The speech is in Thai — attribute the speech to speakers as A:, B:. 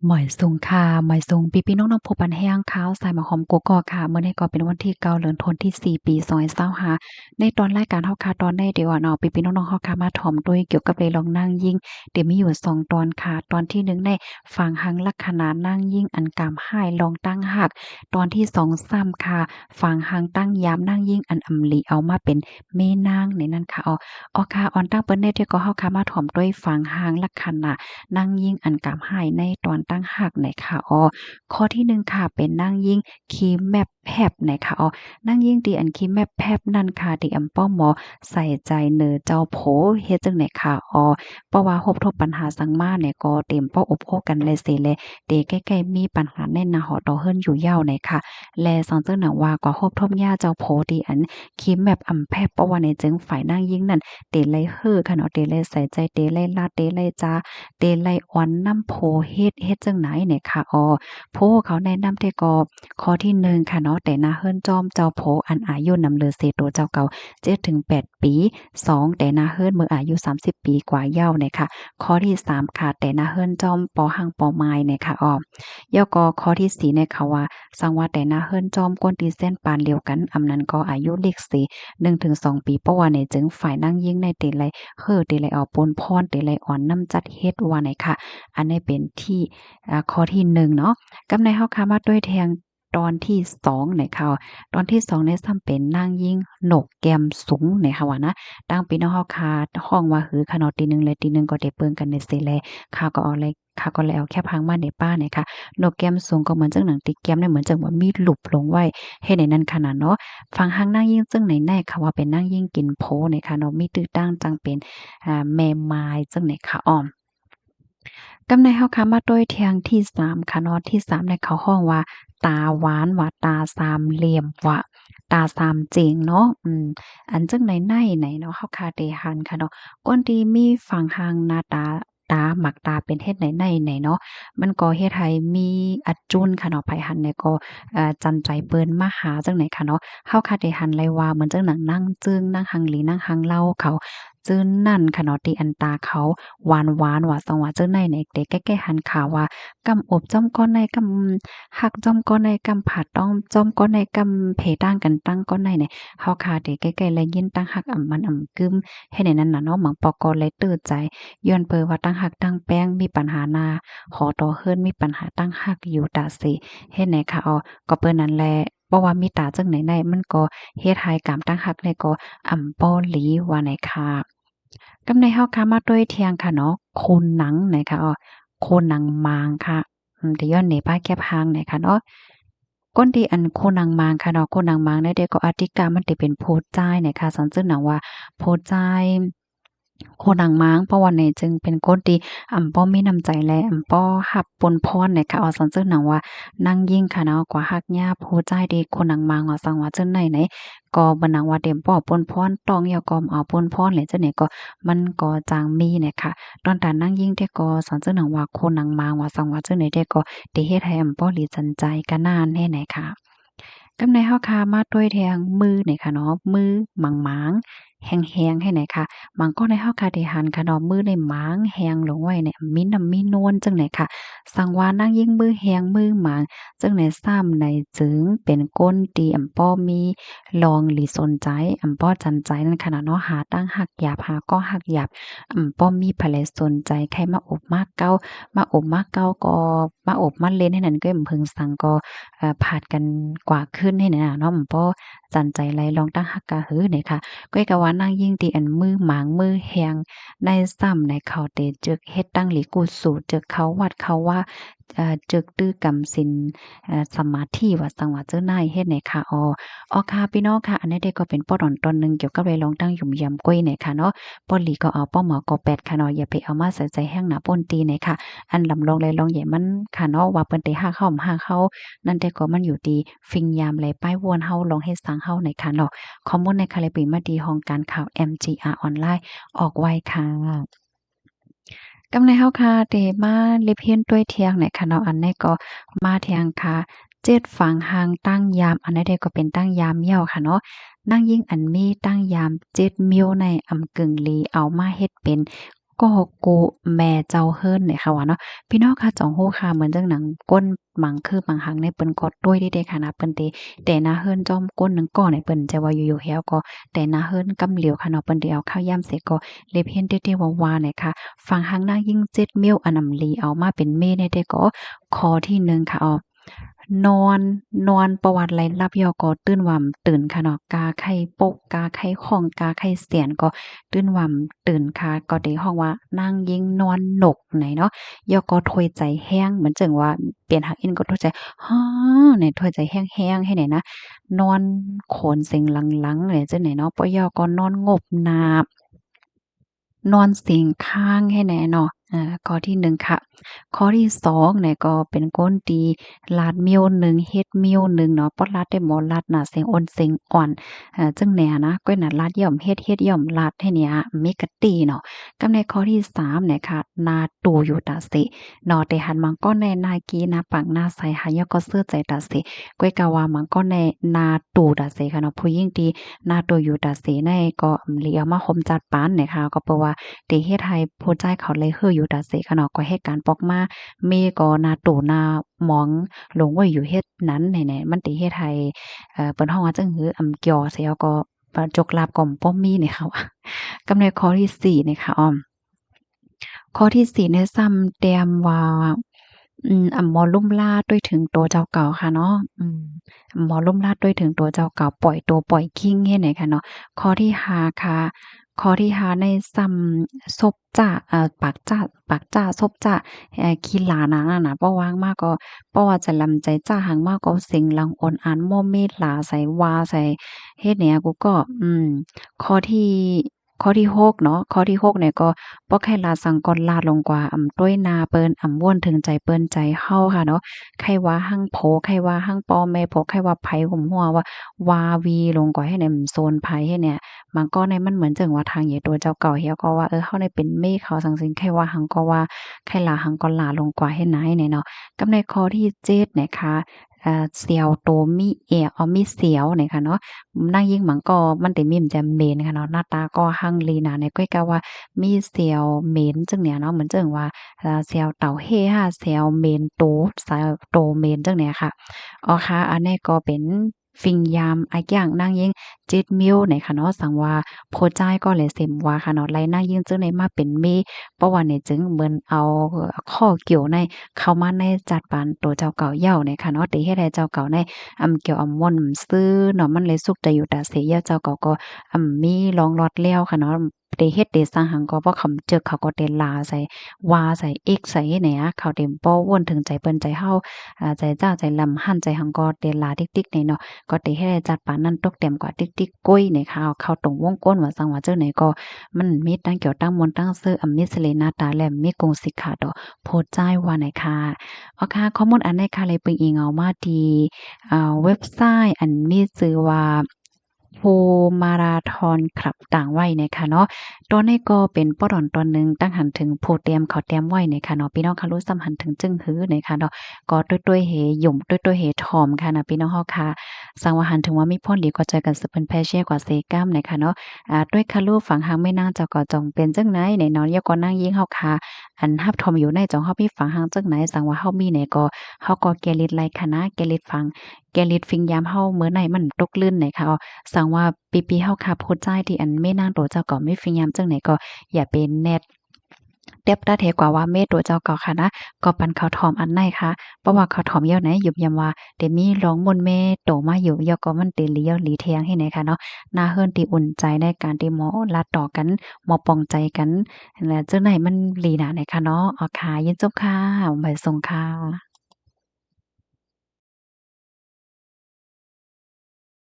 A: หมอยสูงค่ะหมอยสูงปีน้องๆผู้ปันแห้งขาวสายหมะหอมกกอกค่ะมื้อนี้ก็เป็นวันที่9เดือนธันวาคมที่4ปี2025ในตอนรายการเฮาค่ะตอนในเดี๋ยวเนาะปีน้องๆเฮาค่ะมาถ่อมด้วยเกี่ยวกับเรื่องลองนั่งยิ่งเดี๋ยวมีอยู่2ตอนค่ะตอนที่1ในฟังหังลักขณะนั่งยิ่งอันกามห้ายลองตั้งหักตอนที่2ซ้ำค่ะฟังหังตั้งยามนั่งยิ่งอันอำลีเอามาเป็นแม่นางในนั้นค่ะค่ะออนตั้งเปิ้นได้ที่ก็เฮาค่ะมาถ่อมด้วยฟังหังลักขณะ นั่งยิ่งอันกามหายในตอนตั้งหักไหนค่ะข้อที่1ค่ะเป็นนั่งยิ่งคีย์แมปแพบไหนค่ะนั่งยิ่งตีอันคีย์แมปแพบนั่นค่ะที่อำป้อมหมอใส่ใจเนอเจ้าโผเฮ็ดจังไหนค่ะเพราะว่าพบทบปัญหาสังมาเนี่ยก็เต็มป้ออบโอ้กันเลยเสิแลเตใกล้ๆมีปัญหาแน่นหนาหอต่อเฮิรนอยู่ยาวไหนค่ะแลสังเจ้าหนังว่าก็พบทบย่าเจ้าโผที่อันคีย์แมปอำแพบเพราะว่าในจึงฝ่ายนั่งยิ่งนั่นเตไลเฮ้อค่ะเนาะเตไลใส่ใจเตไลลาดเตไลจ้า เตไลออนน้ำโพเฮ็ดจังไหนเนี่ยค่ะโพเขาแนะนำแต่ก็ข้อที่1ค่ะเนาะแต่นาเฮิรนจอมเจ้าโพอันอายุนำเลอเสโตเจ้าเก่า7-8ปี2แต่นาเฮิรนเมื่ออายุ30ปีกว่าเย้าเนี่ยค่ะข้อที่3ค่ะแต่นาเฮิรนจอมปอหังปอไม้เนี่ยค่ะแล้วก็ข้อที่4เนี่ยค่ะว่าสังว่าแต่นาเฮิรนจอมกวนตีเส้นปานเดียวกันอำนั้นก็อายุเลขสี่1-2ปีเพราะว่าในจึงฝ่ายนั่งยิ่งในเตไล เตไลเอาปนพรเตไลอ่อนน้ำจัดเฮ็ดว่าไหนค่ะอันนี้เป็นที่ข้อที่1เนาะกำในเฮาค่ะมาด้วยแทงตอนที่2ไหนค่ะตอนที่2เนี่ยซ้ำเป็นนางยิ่งนกแก้มสูงไหนค่ะว่านะตั้งพี่น้องเฮาค่ะฮ้องว่าหือค่ะเนาะตีหนึ่งเลยตีหนึ่งก็ได้เปิ้งกันในเสแลข้าก็เอาเลยข้าก็เลยเอาแค่พังมาในป้าเนี่ยค่ะนกแก้มสูงก็เหมือนจังหนังติแก้มเนี่ยเหมือนจังว่ามีหลุบลงไว้เฮ็ดให้นั่นขนาดเนาะฟังหังนางยิ่งจึงไหนแน่ค่ะว่าเป็นนางยิ่งกินโพเนี่ยค่ะเนาะมีตื้อตั้งจังเป็น แม่ไม้จังไหนคะกำในเฮาค่ะมาด้วยเทียงที่3ค่ะเนาะที่3ในเขาห้องว่าตาหวานว่าตาสามเหลี่ยมว่าตาสามเจิงเนาะอันจังไหนเนาะเฮาคาได้หันค่ะเนาะก้นที่มีฝั่งหางหน้าตาหมักตาเป็นเฮ็ดไหนเนาะมันก็เฮ็ดให้มีอัดจุนค่ะเนาะไผหันเนี่ยก็จันใจเปิ้นมาหาจังไหนค่ะเนาะเฮาคาได้หันเลยว่าเหมือนจังหนังนั่งจึ้งนั่งหังหลีนั่งหังเล่าเขา จื้อนั่นค่ะเนาะที่อันตาเขาหวานว่าสังว่าจื้อในเด็กใกล้ๆหันข่าวว่ากำอบจ้อมก้อนในกำหักจ้อมก้อนในกำผาดต้องจ้อมก้อนในกำเพตั้งกันตั้งก้อนในเนี่ยเฮาคาเด็กใกล้ๆและยินตั้งหักมันกึมให้ในนั้นน่ะเนาะหมังปอกอเลยตื้อใจย้อนเปอว่าตั้งหักตั้งแป้งมีปัญหานาขอต่อเฮิรนมีปัญหาตั้งหักอยู่ตาสิเฮ็ดไหนค่ะก็เปิ้นนั่นแหละเพราะว่ามีตาจังไหนมันก็เฮ็ดให้กามตั้งหักเนี่ยก็ป้อหลีว่าไหนค่ะ กำในเฮาค่ะมาด้วยเทียงค่ะเนาะโคนหนังไหนคะโคนหนังมางค่ะแต่ย้อนเหนือป้ายแก้พางไหนคะเนาะก้นที่อันโคนหนังมางค่ะเนาะโคนหนังมางได้เด็กก็อาติกามันจะเป็นโพดจ่ายเนี่ยค่ะสันซึ่งหนังว่าโพดจ่ายโคนหนังม้างเพราะว่าเนี่ยจึงเป็นคนที่ป้อมีน้ำใจและป้อรับปนพ้อนเนี่ยค่ะสันซึ่งหนังว่านั่งยิ่งค่ะเนาะกว่าฮักญาโพดจ่ายดีโคนหนังมางว่าสังว่าจังไหนก็บ่นังว่าเต็มป้อปนพ้อนตองยากอมเอาปนพ้อนเลยจังเนี่ยก็มันก็จางมีเนี่ยค่ะตอนตานั่งยิ่งแต่ก็สอนเจ้าหนังว่าคนหนังมางว่าสังว่าจังไหนแต่ก็ได้เฮ็ดให้ป้อหลีจันใจกะนานแน่ไหนค่ะกำในเฮาค่ะมาด้วยแทงมือนี่ค่ะเนาะมือหมางๆแห้งๆให้ไหนค่ะบางก็ในเฮาค่ะได้หันค่ะเนาะมือในหมางแห้งลงไว้เนี่ยมีน้ำมีนวลจังไหนค่ะสังว่านั่งยิ่งมือแห้งมือหมางจังไหนซ้ำในจึงเป็นก้นตีป้อมีลองหลีสนใจป้อจันใจนั่นค่ะเนาะหาตั้งหักหยาบหาก็หักหยาบป้อมีไผแลสนใจใครมาอบมาเก้ามาอบมาเก้าก็มาอบมาเล่นให้นั่นก็เพิ่งสังก็ ผาดกันกว่าขึ้นให้น่ะเนาะป้อจันใจไหลลองตั้งฮักกะหือเนี่ยค่ะก้อยกะว่านางยิ่งตีอันมือหมางมือแหงในซ้ำในเขาเตจึกเฮ็ดตั้งหลีกูสู่จึกเขาวัดเขาว่าจึกตื้อกำสินสมาธิว่าสังว่าเจ้านายเฮ็ดไหนค่ะค่ะพี่น้องค่ะอันนี้ได้ก็เป็นป้อตอนตอนหนึ่งเกี่ยวกับเรื่องลองตั้งหยุ่มยำก้อยเนี่ยค่ะเนาะป้อหลีก็เอาป้อหมอก็แปดค่ะเนาะอย่าไปเอามาใส่ใจแห้งหนาป้นตีเนี่ยค่ะอันลำลองเลยลองใหญ่มันค่ะเนาะว่าเปิ้นได้หาเข้าหาเข้า นั่นแต่ก็มันอยู่ที่ฟิงยามไหลป้ายวนเฮาลองเฮ็ดสังเฮาในค่ะเนาะข้อมูลในคาเลปีมาดีห้องการข่าว MGR ออนไลน์ออกไว้ค่ะกำในเฮาค่ะเดมาลิบเฮียนด้วยเทียงในค่ะเนาะอันนี้ก็มาเทียงค่ะเจ็ดฝังหางตั้งยามอันนี้เดก็เป็นตั้งยามเหี่ยวค่ะเนาะนั่งยิ่งอันมีตั้งยาม7 มิ้วในกึ่งลีเอามาเฮ็ดเป็น ก็กูแม่เจ้าเฮิรนเนี่ยค่ะว่าเนาะพี่น้องค่ะจ่องฮู้ค่ะเหมือนจังหนังก้นหมังคือหมังหังเนี่ยเปิ้นก็ต้วยได้เด้ค่ะนะเปิ้นเตแต่หน้าเฮิรนจอมก้นหนึงก่อเนี่ยเปิ้นจะว่าอยู่ๆแฮวก็แต่หน้าเฮิรนกำเหลียวค่ะเนาะเปิ้นได้เอาข้าวย่ำเสร็จก็เล็บเฮ็นเต้ๆวาๆเนี่ยค่ะฟังหังนางยิ่ง7มิ้วอันนำลีเอามาเป็นเมเนี่ยได้ก็ข้อที่1ค่ะนอนประวัติไรลับยอก็ตื่นว่ำตื่นค่ะเนาะกาไข่ปกกาไข่ข้องกาไข่เสียนก็ตื่นว่ำตื่นค่ะก็ได้ฮ้องว่านางยิงนอนหนกไหนเนาะยอก็ถวยใจแห้งเหมือนจังว่าเปลี่ยนหักอินก็ถวยใจฮ้อเนี่ยถวยใจแห้งๆให้ไหนนะนอนโขนเซ็งหลังๆเนี่ยจังไหนเนาะปอยอก็นอนงบหนาบ นอนเสียงข้างให้แน่เนาะข้อที่1ค่ะข้อที่2เนี่ยก็เป็นก้นตีลาดมิ้วหนึ่งเฮ็ดมิ้วหนึ่งเนาะบ่ลาดได้หมอลาดหน้าเสียงอ่อนเสียงอ่อนจึงแหน่นะก้อยน่ะลาดย่อมเฮ็ดย่อมลาดให้เนี่ยมีกะตีเนาะกับในข้อที่3เนี่ยค่ะนาตูอยู่ตาสิเนาะแต่หันมังก็ในนากีนาปังนาใสหายก็เสื้อใจตาสิก้อยกะว่ามังก็ในนาตูตาสิค่ะเนาะผู้หญิงที่นาตูอยู่ตาสิในก็เลียวมาห่มจัดปานเนี่ยค่ะก็เปว่า ตีเฮ็ดให้ผู้ใจายเขาเลยเฮืออยู่ตาเสค่ะเนาะก็เหตุการณ์ปอกมามีก็นาตู่นาหมองหลงไว้อยู่เฮ็ดนั้นแหน่ๆมันตีเฮ็ดให้เปิ้นฮ้องว่าจั่งหือเกี่ยวเสียก็จกลาบก็บ่มีนี่ค่ะว่ากำในข้อที่4นี่ค่ะข้อที่4เนี่ยซ้ำแต้มว่าหมอลุ่มล่าด้วยถึงตัวเจ้าเก่าค่ะเนาะหมอลุ่มล่าด้วยถึงตัวเจ้าเก่าปล่อยตัวปล่อยขิงเฮ็ดไหนค่ะเนาะข้อที่5ค่ะข้อที่5ในซ้ำซบจ้าปากจ้าซบจ้าขี้หลานะนั่นน่ะบ่ว่างมากก็บ่ว่าจะลำใจจ้าหังมากก็เซ็งลังอ่อนอันม่อเมตหลาใส่วาใส่เฮ็ดเนี่ยกูก็ข้อที่ข้อที่6เนาะข้อที่6เนี่ยก็บ่ใครลาสังกอนลาดลงกว่าต้วยนาเปิ้นม่วนถึงใจเปิ้นใจเฮาค่ะเนาะใครว่าหั่งโผใครว่าหั่งป้อแม่โผใครว่าไผหุมหัววาวีลงกว่าให้เนี่ยโซนไผให้เนี่ยมันก็ในมันเหมือนจังว่าทางเหยียตัวเจ้าเก่าเฮียก็ว่าเฮาได้เป็นเมฆเขาสังสิงใครว่าหังก็ว่าใครลาหังก็ลาลงกว่าให้นายเนี่ยเนาะกับในข้อที่7นะคะเสี่ยวโตมีเอียมีเสียวเนี่ยค่ะเนาะนางยิ่งหมังก็มันได้มีมจะเหม็นค่ะเนาะหน้าตาก็หั่งลีน่ะในก้อยกะว่ามีเสียวเหม็นจังเนี่ยเนาะเหมือนจังว่าเสียวเต่าเฮฮาเสียวเหม็นโตสาวโตเหม็นจังเนี่ยค่ะอ๋อค่ะอันนี้ก็เป็นฟิงยามอะอย่างนางยิ่ง7มิ้วเนี่ยค่ะเนาะสังว่าโพจ้ายก็เลยเซ็มว่าค่ะเนาะไลนางยิ่งจึงได้มาเป็นเมเพราะว่าเนี่ยจึงเหมือนเอาข้อเกี่ยวในเข้ามาในจัดปานตัวเจ้าเก่าเย้าเนี่ยค่ะเนาะที่เฮ็ดให้เจ้าเก่าในเกี่ยวม่วนซื่อเนาะมันเลยสุกแต่อยู่ตาเสียเจ้าเก่าก็มีรองรอดแล้วค่ะเนาะได้เฮ็ดได้สร้างหังก็บ่คำเจอเขาก็ได้ลาใส่วาใส่เอกใส่เนี่ยเขาเต็มบ่วนถึงใจเปิ้นใจเฮาใจเจ้าใจลำหั่นใจหังก็ได้ลาติ๊กๆเนี่ยเนาะก็ได้เฮ็ดให้จัดปานนั้นตกเต็มกว่าติ๊กๆก้อยเนี่ยค่ะเข้าตรงวงก้นว่าสังว่าเจ้าไหนก็มันมีตั้งเกี่ยวตั้งมนต์ตั้งซื่อมีเสเลหน้าตาและมีกงสิกขาดอกโพดใจายว่าไหนค่ะอ๋อค่ะข้อมูลอันใดค่ะเลยเปิงอิงเอามาที่เว็บไซต์อันมีชื่อว่า Full Marathon Club ต่างไว้นะคะเนาะตัวนี้ก็เป็นป้อดอนตอนหนึ่งตั้งหันถึงโพเตียมเขาเตรียมไว้นะคะเนาะพี่น้องค่ะรู้ซ้ำหันถึงจึงหื้อนะคะเนาะก็ด้วยๆเหหยุ่มด้วยๆเหถอมค่ะนะพี่น้องเฮาค่ะสังว่าหันถึงว่ามีพ่นดีกว่าใจกันสืบเป็นแพเช่กว่าเซกัมนะคะเนาะด้วยคารูฝังหางไม่นางเจ้าก็จองเป็นจังไหนไหนเนาะยก็นั่งยิงเฮาค่ะอันฮับทอมอยู่ในจองเฮามีฝังหางจังไหนสังว่าเฮามีไหนก็เฮาก็แกลิดไลคณะแกลิดฟังแกลิดฟิงยามเฮามื้อไหนมันตกลื่นไหนค่ะสังว่าปีๆเฮาค่ะโพดใจที่อันแม่นางโตเจ้าก็ไม่ฟิงยามจังไหนก็อย่าเป็นแนดเต็บตาเทกว่าว่าเมตัวเจ้าเก่าค่ะนะก็ปันเขาวถอมอันไหนค่ะเพราะว่าเขาวถอมเยาไหนยุบยำว่าเดมีร้องมนต์แม่โตมาอยู่ยอก็มันเตเลียวหลีเทียงให้ไหนค่ะเนาะน่าเฮิรนที่อุ่นใจในการที่หมอลัดต่อกันหมอปองใจกันแล้วจังไหนมันหลีหนาไหนค่ะเนาะอ๋อค่ะยินจบค่ะบ่ายส่งค่ะ